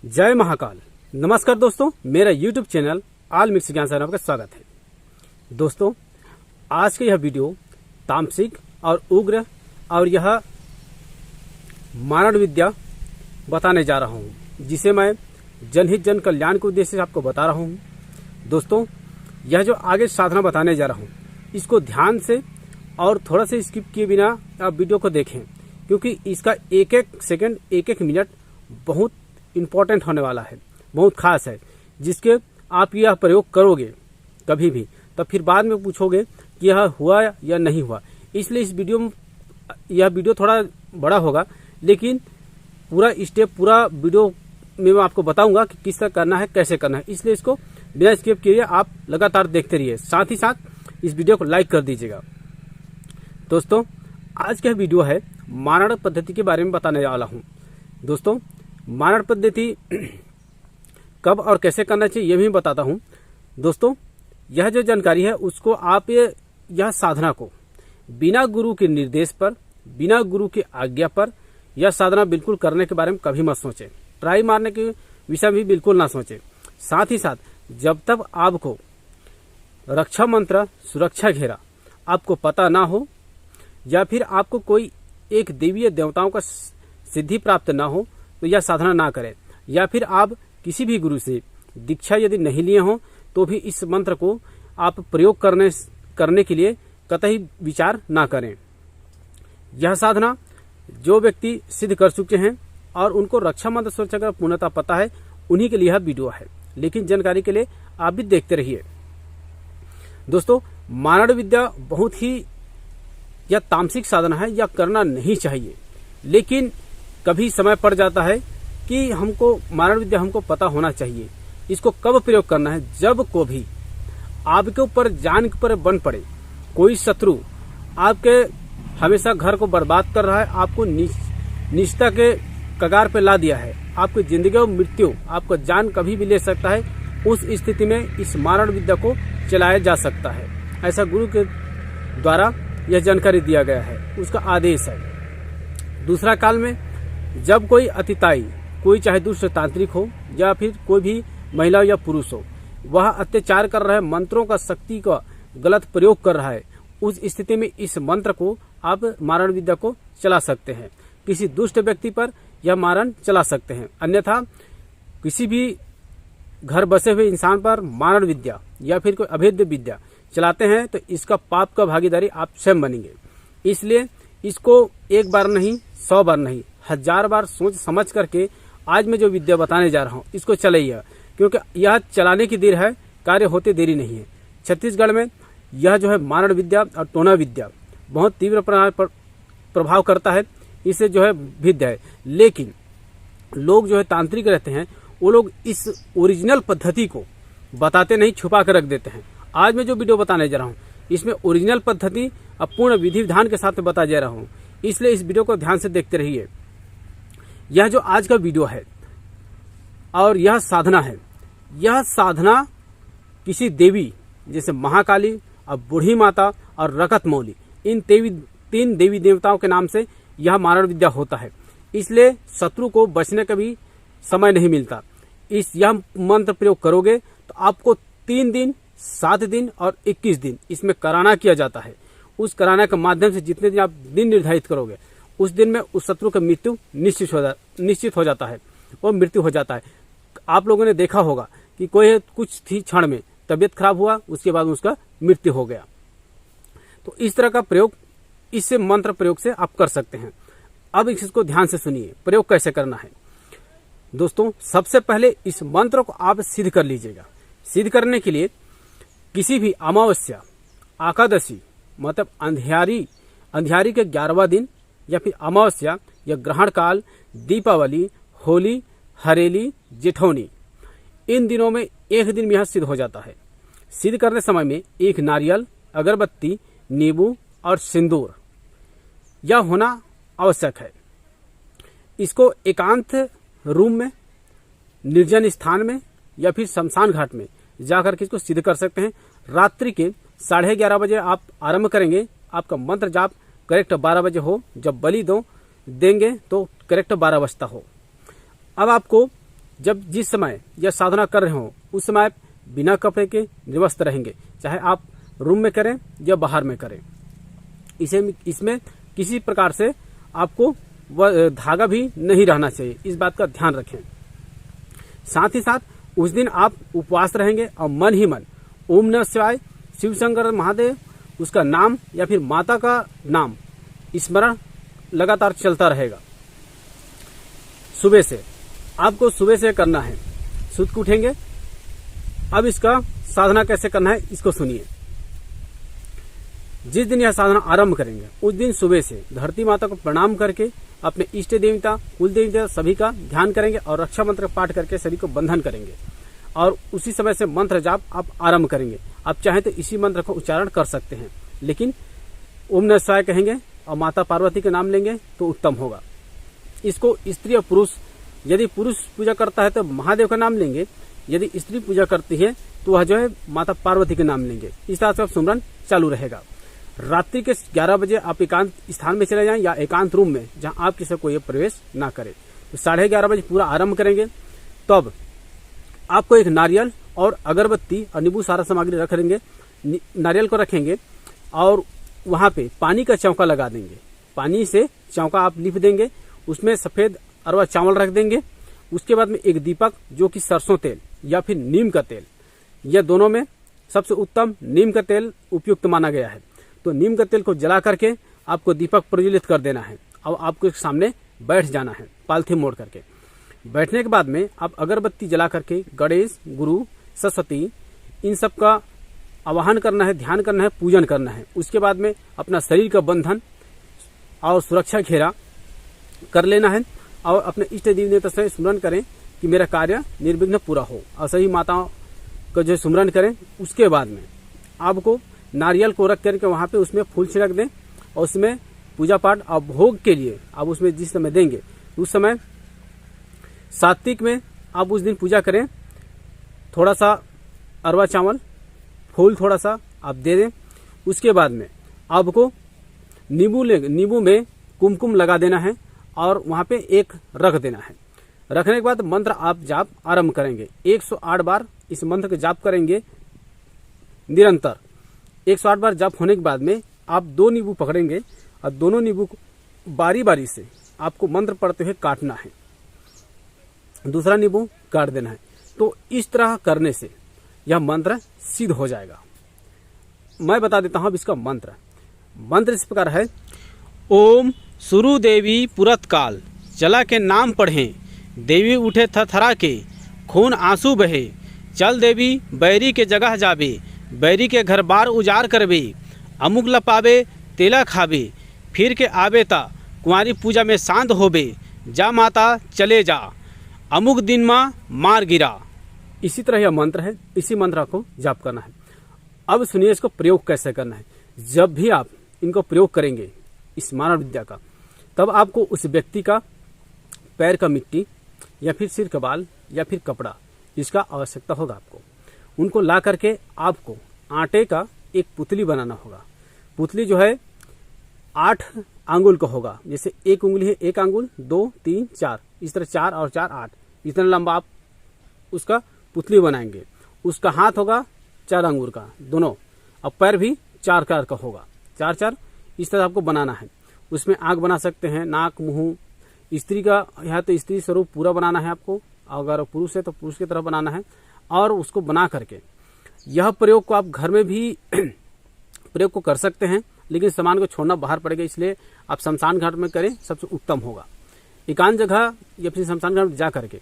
जय महाकाल। नमस्कार दोस्तों, मेरा YouTube चैनल आल मिक्स ज्ञान से आपका स्वागत है। दोस्तों, आज का यह वीडियो तामसिक और उग्र और यह मारण विद्या बताने जा रहा हूँ, जिसे मैं जनहित जन कल्याण के उद्देश्य से आपको बता रहा हूँ। दोस्तों, यह जो आगे साधना बताने जा रहा हूँ, इसको ध्यान से और थोड़ा सा स्किप किए बिना आप वीडियो को देखें, क्योंकि इसका एक एक सेकंड एक एक मिनट बहुत इम्पोर्टेंट होने वाला है, बहुत खास है, जिसके आप यह प्रयोग करोगे कभी भी तब फिर बाद में पूछोगे कि यह हुआ या नहीं हुआ। इसलिए इस वीडियो में यह वीडियो थोड़ा बड़ा होगा, लेकिन पूरा स्टेप पूरा वीडियो में मैं आपको बताऊंगा कि किस तरह करना है, कैसे करना है। इसलिए इसको बिना स्किप किए आप लगातार देखते रहिए, साथ ही साथ इस वीडियो को लाइक कर दीजिएगा। दोस्तों, आज का वीडियो है मारण पद्धति के बारे में बताने वाला हूँ। दोस्तों, मारण पद्धति कब और कैसे करना चाहिए यह भी बताता हूं। दोस्तों, यह जो जानकारी है उसको आप यह साधना को बिना गुरु के निर्देश पर, बिना गुरु की आज्ञा पर यह साधना बिल्कुल करने के बारे में कभी मत सोचें। ट्राई मारने के विषय भी बिल्कुल ना सोचें। साथ ही साथ जब तक आपको रक्षा मंत्र, सुरक्षा घेरा आपको पता ना हो, या फिर आपको कोई एक देवीय देवताओं का सिद्धि प्राप्त ना हो, तो यह साधना ना करें। या फिर आप किसी भी गुरु से दीक्षा यदि नहीं लिए हो तो भी इस मंत्र को आप प्रयोग करने के लिए कतई विचार ना करें। यह साधना जो व्यक्ति सिद्ध कर चुके हैं और उनको रक्षा मंत्र सुरक्षा का पूर्णतः पता है, उन्हीं के लिए यह वीडियो है, लेकिन जानकारी के लिए आप भी देखते रहिए। दोस्तों, मारण विद्या बहुत ही यह तामसिक साधना है, यह करना नहीं चाहिए, लेकिन कभी समय पड़ जाता है कि हमको मारण विद्या हमको पता होना चाहिए। इसको कब प्रयोग करना है? जब को भी आपके ऊपर जान पर बन पड़े कोई शत्रु आपके हमेशा घर को बर्बाद कर रहा है, आपको निष्ठा के कगार पे ला दिया है, आपकी जिंदगी और मृत्यु, आपको जान कभी भी ले सकता है। उस स्थिति में इस मारण विद्या को चलाया जा सकता है। ऐसा गुरु के द्वारा यह जानकारी दिया गया है, उसका आदेश है। दूसरा काल में जब कोई अतिताई, कोई चाहे दुष्ट तांत्रिक हो या फिर कोई भी महिला या पुरुष हो, वह अत्याचार कर रहा है, मंत्रों का शक्ति का गलत प्रयोग कर रहा है, उस स्थिति में इस मंत्र को आप मारण विद्या को चला सकते हैं। किसी दुष्ट व्यक्ति पर यह मारण चला सकते हैं। अन्यथा किसी भी घर बसे हुए इंसान पर मारण विद्या या फिर कोई अभेद्य विद्या चलाते हैं तो इसका पाप का भागीदारी आप स्वयं बनेंगे। इसलिए इसको एक बार नहीं, 100 बार नहीं, 1000 बार सोच समझ करके आज मैं जो विद्या बताने जा रहा हूँ इसको चलाइए, क्योंकि यह चलाने की देर है, कार्य होते देरी नहीं है। छत्तीसगढ़ में यह जो है मारण विद्या और टोना विद्या बहुत तीव्र प्रभाव करता है। इससे जो है विद्या है, लेकिन लोग जो है तांत्रिक रहते हैं, वो लोग इस ओरिजिनल पद्धति को बताते नहीं, छुपा कर रख देते हैं। आज मैं जो वीडियो बताने जा रहा हूँ इसमें ओरिजिनल पद्धति अब पूर्ण विधि विधान के साथ बता जा रहा हूँ, इसलिए इस वीडियो को ध्यान से देखते रहिए। यह जो आज का वीडियो है और यह साधना है, यह साधना किसी देवी जैसे महाकाली और बूढ़ी माता और रकत मौली, इन 3 देवी देवताओं के नाम से यह मारण विद्या होता है। इसलिए शत्रु को बचने का भी समय नहीं मिलता। यह मंत्र प्रयोग करोगे तो आपको 3 दिन, 7 दिन और 21 दिन इसमें कराना किया जाता है। उस कराने के माध्यम से जितने दिन आप दिन निर्धारित करोगे, उस दिन में उस शत्रु का मृत्यु निश्चित हो जाता है, वो मृत्यु हो जाता है। आप लोगों ने देखा होगा कि कोई कुछ थी क्षण में तबियत खराब हुआ, उसके बाद उसका मृत्यु हो गया। तो इस तरह का प्रयोग इससे मंत्र प्रयोग से आप कर सकते हैं। अब इसको ध्यान से सुनिए, प्रयोग कैसे करना है। दोस्तों, सबसे पहले इस मंत्र को आप सिद्ध कर लीजिएगा। सिद्ध करने के लिए किसी भी अमावस्या, एकादशी मतलब अंधियारी के 11वां दिन या फिर अमावस्या या ग्रहण काल, दीपावली, होली, हरेली, जेठौनी, इन दिनों में एक दिन में यह सिद्ध हो जाता है। सिद्ध करने समय में एक नारियल, अगरबत्ती, नींबू और सिंदूर यह होना आवश्यक है। इसको एकांत रूम में, निर्जन स्थान में या फिर शमशान घाट में जाकर के इसको सिद्ध कर सकते हैं। रात्रि के 11:30 बजे आप आरंभ करेंगे। आपका मंत्र जाप करेक्ट 12 बजे हो। जब बलि देंगे तो करेक्ट 12 बजता हो। अब आपको जब जिस समय यह साधना कर रहे हो उस समय आप बिना कपड़े के निर्वस्त्र रहेंगे, चाहे आप रूम में करें या बाहर में करें। इसमें किसी प्रकार से आपको वह धागा भी नहीं रहना चाहिए, इस बात का ध्यान रखें। साथ ही साथ उस दिन आप उपवास रहेंगे और मन ही मन ओम नमः शिवाय, शिव शंकर महादेव, उसका नाम या फिर माता का नाम स्मरण लगातार चलता रहेगा। सुबह से आपको करना है, सुबह को उठेंगे। अब इसका साधना कैसे करना है इसको सुनिए। जिस दिन यह साधना आरंभ करेंगे उस दिन सुबह से धरती माता को प्रणाम करके अपने इष्ट देवता, कुल देवता सभी का ध्यान करेंगे और रक्षा मंत्र पाठ करके सभी को बंधन करेंगे और उसी समय से मंत्र जाप आप आरंभ करेंगे। आप चाहें तो इसी मंत्र को उच्चारण कर सकते हैं, लेकिन ओम नमः शिवाय कहेंगे और माता पार्वती के नाम लेंगे तो उत्तम होगा। इसको स्त्री और पुरुष, यदि पुरुष पूजा करता है तो महादेव का नाम लेंगे, यदि स्त्री पूजा करती है तो वह जो है माता पार्वती के नाम लेंगे। इस तरह से आप सुमरन चालू रहेगा। रात्रि के 11 बजे आप एकांत स्थान में चले जाएं या एकांत रूम में जहां आप किसी को ये प्रवेश ना करे। तो 11:30 बजे पूरा आरंभ करेंगे। तब आपको एक नारियल और अगरबत्ती और नींबू सारा सामग्री रख देंगे। नारियल को रखेंगे और वहां पे पानी का चौका लगा देंगे। पानी से चौका आप लिप देंगे, उसमें सफेद अरवा चावल रख देंगे। उसके बाद में एक दीपक जो कि सरसों तेल या फिर नीम का तेल, यह दोनों में सबसे उत्तम नीम का तेल उपयुक्त माना गया है। तो नीम का तेल को जला करके आपको दीपक प्रज्वलित कर देना है और आपको सामने बैठ जाना है पालथी मोड़ करके। बैठने के बाद में आप अगरबत्ती जला करके गणेश, गुरु, सरस्वती इन सब का आवाहन करना है, ध्यान करना है, पूजन करना है। उसके बाद में अपना शरीर का बंधन और सुरक्षा घेरा कर लेना है और अपने इष्ट देवता से स्मरण करें कि मेरा कार्य निर्विघ्न पूरा हो और सही माताओं का जो स्मरण करें। उसके बाद में आपको नारियल को रख करके वहां पे उसमें फूल छिड़क दें और उसमें पूजा पाठ और भोग के लिए आप उसमें जिस समय देंगे उस समय सात्विक में आप उस दिन पूजा करें। थोड़ा सा अरवा चावल, फूल थोड़ा सा आप दे दें। उसके बाद में आपको नींबू में कुमकुम लगा देना है और वहां पे एक रख देना है। रखने के बाद मंत्र आप जाप आरंभ करेंगे। 108 बार इस मंत्र का जाप करेंगे निरंतर। 108 बार जाप होने के बाद में आप 2 नींबू पकड़ेंगे और दोनों नींबू को बारी बारी से आपको मंत्र पढ़ते हुए काटना है, दूसरा नींबू काट देना है। तो इस तरह करने से यह मंत्र सिद्ध हो जाएगा। मैं बता देता हूं अब इसका मंत्र इस प्रकार है। ओम सुरु देवी पुरत काल, चला के नाम पढ़ें, देवी उठे थरथरा के, खून आंसू बहे, चल देवी बैरी के जगह जाबे, बैरी के घर बार उजाड़ करबे, अमुक लपावे तेला खाबे, फिर के आबे ता कुंवारी पूजा में शांत होबे, जा माता चले जा, अमुक दिन माँ मार गिरा। इसी तरह यह मंत्र है, इसी मंत्र को जाप करना है। अब सुनिए इसको प्रयोग कैसे करना है। जब भी आप इनको प्रयोग करेंगे इस मानव विद्या का, तब आपको उस व्यक्ति का पैर का मिट्टी या फिर सिर का बाल या फिर कपड़ा, इसका आवश्यकता होगा आपको। उनको ला करके आपको आटे का एक पुतली बनाना होगा। पुतली जो है 8 आंगुल का होगा। जैसे एक उंगली है 1 आंगुल, 2, 3, 4, इस तरह 4 और 4 8, इतना लंबा आप उसका पुतली बनाएंगे। उसका हाथ होगा 4 अंगुल का दोनों, और पैर भी 4 कार का होगा, 4-4 इस तरह आपको बनाना है। उसमें आंख बना सकते हैं, नाक, मुंह। स्त्री का यह तो स्त्री स्वरूप पूरा बनाना है आपको, अगर पुरुष है तो पुरुष की तरह बनाना है। और उसको बना करके यह प्रयोग को आप घर में भी प्रयोग को कर सकते हैं, लेकिन सामान को छोड़ना बाहर पड़ेगा, इसलिए आप शमशान घाट में करें, सबसे उत्तम होगा। एकांत जगह या फिर शमशान घाट में जा करके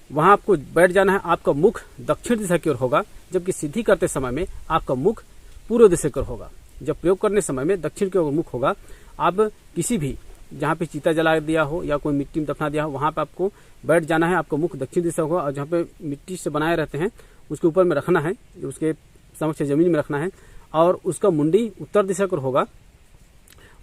वहां आपको बैठ जाना है। आपका मुख दक्षिण दिशा की ओर होगा, जबकि सिद्धि करते समय में आपका मुख पूर्व दिशा की ओर होगा। जब प्रयोग करने समय में दक्षिण की ओर मुख होगा। आप किसी भी जहाँ पे चीता जला दिया हो या कोई मिट्टी में दफना दिया हो, वहां पे आपको बैठ जाना है। आपका मुख दक्षिण दिशा होगा और जहाँ पे मिट्टी से बनाए रहते हैं उसके ऊपर में रखना है, उसके समक्ष जमीन में रखना है। और उसका मुंडी उत्तर दिशा को होगा,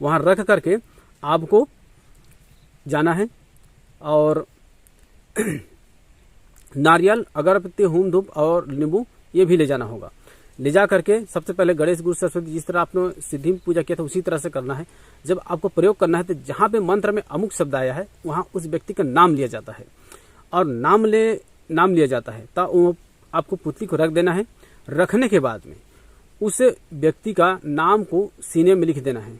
वहां रख करके आपको जाना है। और नारियल, अगरबत्ती, होम धूप और नींबू ये भी ले जाना होगा। ले जा करके सबसे पहले गणेश, गुरु, सरस्वती, जिस तरह आपने सिद्धि में पूजा किया था उसी तरह से करना है। जब आपको प्रयोग करना है तो जहां पे मंत्र में अमुक शब्द आया है वहां उस व्यक्ति का नाम लिया जाता है और नाम लिया जाता है, तो आपको पुतली को रख देना है। रखने के बाद में उस व्यक्ति का नाम को सीने में लिख देना है।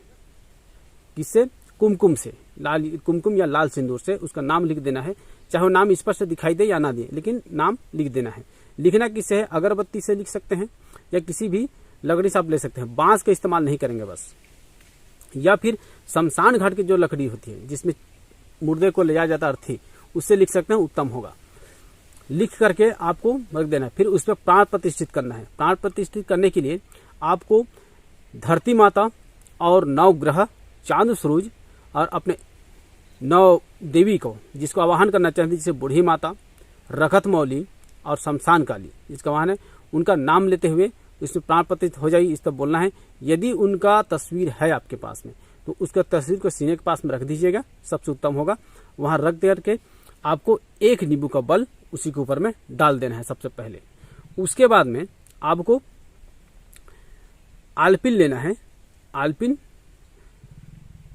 किससे? कुमकुम से, लाल कुमकुम या लाल सिंदूर से उसका नाम लिख देना है। चाहे वो नाम स्पष्ट दिखाई दे या ना दे, लेकिन नाम लिख देना है। लिखना किससे है? अगरबत्ती से लिख सकते हैं या किसी भी लकड़ी से आप ले सकते हैं। बांस का इस्तेमाल नहीं करेंगे बस। या फिर शमशान घाट की जो लकड़ी होती है जिसमें मुर्दे को ले जाया जाता है अर्थी, उससे लिख सकते हैं, उत्तम होगा। लिख करके आपको रख देना है। फिर उस पर प्राण प्रतिष्ठित करना है। प्राण प्रतिष्ठित करने के लिए आपको धरती माता और 9 ग्रह, चांद सूरज और अपने 9 देवी को जिसको आवाहन करना चाहते हैं, जैसे बूढ़ी माता, रखत मौली और शमशान काली जिसका आवाहन है, उनका नाम लेते हुए इसमें प्राण प्रतिष्ठित हो जाएगी। इस पर बोलना है। यदि उनका तस्वीर है आपके पास में तो उसका तस्वीर को सीने के पास में रख दीजिएगा, सबसे उत्तम होगा। वहां रख दे करके आपको 1 नींबू का बल उसी के ऊपर में डाल देना है सबसे पहले। उसके बाद में आपको आलपिन लेना है। आलपिन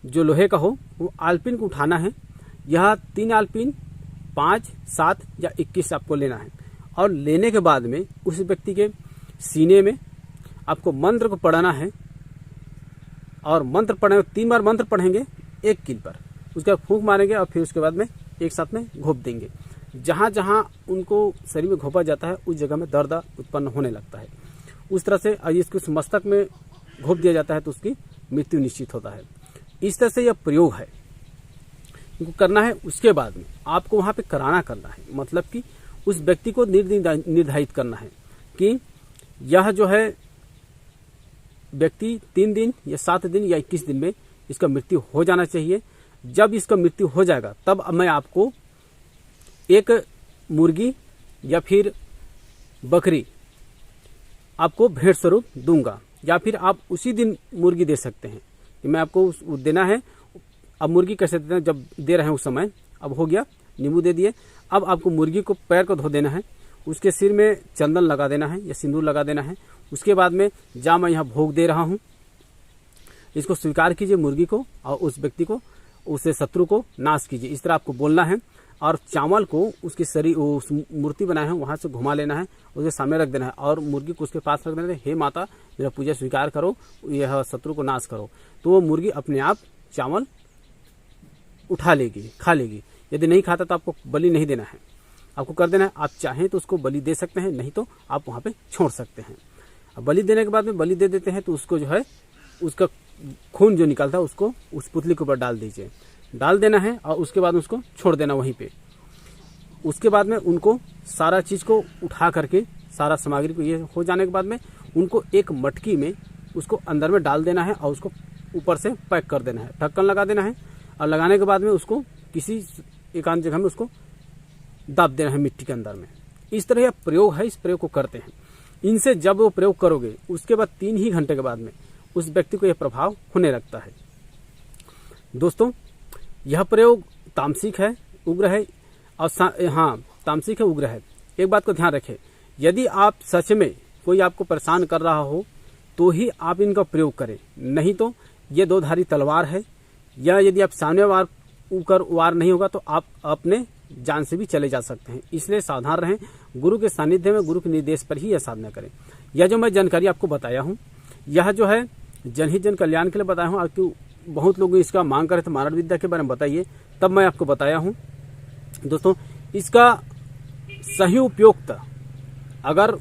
जो लोहे का हो वो आलपिन को उठाना है। यह 3 आलपिन 5, 7 या 21 आपको लेना है। और लेने के बाद में उस व्यक्ति के सीने में आपको मंत्र को पढ़ना है। और मंत्र पढ़ेंगे, 3 बार मंत्र पढ़ेंगे 1 कील पर, उसका फूंक मारेंगे और फिर उसके बाद में एक साथ में घोंप देंगे। जहां जहां उनको शरीर में घोंपा जाता है उस जगह में दर्द उत्पन्न होने लगता है। उस तरह से इसको मस्तक में घोंप दिया जाता है तो उसकी मृत्यु निश्चित होता है। इस तरह से यह प्रयोग है, इनको करना है। उसके बाद में आपको वहां पे करना है, मतलब कि उस व्यक्ति को निर्धारित करना है कि यह जो है व्यक्ति 3 दिन या 7 दिन या 21 दिन में इसका मृत्यु हो जाना चाहिए। जब इसका मृत्यु हो जाएगा तब मैं आपको एक मुर्गी या फिर बकरी आपको भेंट स्वरूप दूंगा, या फिर आप उसी दिन मुर्गी दे सकते हैं कि मैं आपको देना है। अब मुर्गी कैसे देते हैं? जब दे रहे हैं उस समय, अब हो गया, नींबू दे दिए। अब आपको मुर्गी को पैर को धो देना है, उसके सिर में चंदन लगा देना है या सिंदूर लगा देना है। उसके बाद में जहाँ मैं यहाँ भोग दे रहा हूँ इसको स्वीकार कीजिए मुर्गी को, और उस व्यक्ति को, उस शत्रु को नाश कीजिए। इस तरह आपको बोलना है। और चावल को उसके शरीर, उस मूर्ति बनाए हैं वहां से घुमा लेना है, उसके सामने रख देना है और मुर्गी को उसके पास रख देना है। हे माता, मेरा पूजा स्वीकार करो, यह शत्रु को नाश करो। तो वो मुर्गी अपने आप चावल उठा लेगी, खा लेगी। यदि नहीं खाता तो आपको बलि नहीं देना है, आपको कर देना है। आप चाहें तो उसको बलि दे सकते हैं, नहीं तो आप वहां पे छोड़ सकते हैं। अब बलि देने के बाद में बलि दे देते हैं तो उसको जो है उसका खून जो निकलता है उसको उस पुतली के ऊपर डाल दीजिए, डाल देना है और उसके बाद उसको छोड़ देना वहीं पे। उसके बाद में उनको सारा चीज को उठा करके, सारा सामग्री को ये हो जाने के बाद में उनको एक मटकी में उसको अंदर में डाल देना है और उसको ऊपर से पैक कर देना है, ढक्कन लगा देना है। और लगाने के बाद में उसको किसी एकांत जगह में उसको दाब देना है मिट्टी के अंदर में। इस तरह यह प्रयोग है, इस प्रयोग को करते हैं। इनसे जब वो प्रयोग करोगे उसके बाद 3 ही घंटे के बाद में उस व्यक्ति को यह प्रभाव होने लगता है। दोस्तों, यह प्रयोग तामसिक है, उग्र है। और हाँ, तामसिक है, उग्र है। एक बात को ध्यान रखें, यदि आप सच में कोई आपको परेशान कर रहा हो तो ही आप इनका प्रयोग करें, नहीं तो ये 2 धारी तलवार है। या यदि आप सामने वार नहीं होगा तो आप अपने जान से भी चले जा सकते हैं। इसलिए सावधान रहें, गुरु के सानिध्य में, गुरु के निर्देश पर ही यह साधना करें। यह जो मैं जानकारी आपको बताया हूँ, यह जो है जनहित जन कल्याण के लिए बताया हूँ। आपको बहुत लोग इसका मांग करे तो मारण विद्या के बारे में बताइए, तब मैं आपको बताया हूँ। दोस्तों, इसका सही उपयोग अगर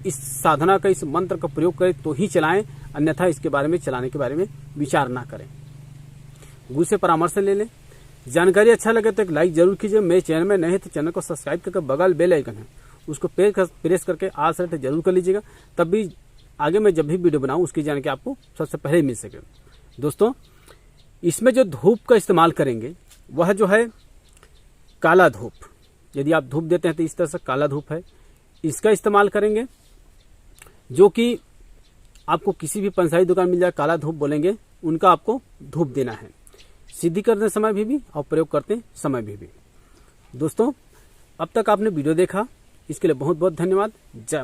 इस साधना का, इस मंत्र का प्रयोग करें तो ही चलाएं, अन्यथा इसके बारे में चलाने के बारे में विचार ना करें। गुरु से परामर्श ले लें। जानकारी अच्छा लगे तो एक लाइक जरूर कीजिए। मेरे चैनल में नए हैं तो चैनल को सब्सक्राइब करके बगल बेल आइकन है उसको प्रेस करके आल सेलेक्ट जरूर कर लीजिएगा, तब भी आगे मैं जब भी वीडियो बनाऊं उसकी जानकारी आपको सबसे पहले मिल सके। दोस्तों, इसमें जो धूप का इस्तेमाल करेंगे वह जो है काला धूप। यदि आप धूप देते हैं तो इस तरह से काला धूप है, इसका इस्तेमाल करेंगे, जो कि आपको किसी भी पंसारी दुकान मिल जाए, काला धूप बोलेंगे, उनका आपको धूप देना है, सिद्धि करते समय भी और प्रयोग करते समय भी। दोस्तों, अब तक आपने वीडियो देखा, इसके लिए बहुत बहुत धन्यवाद। जय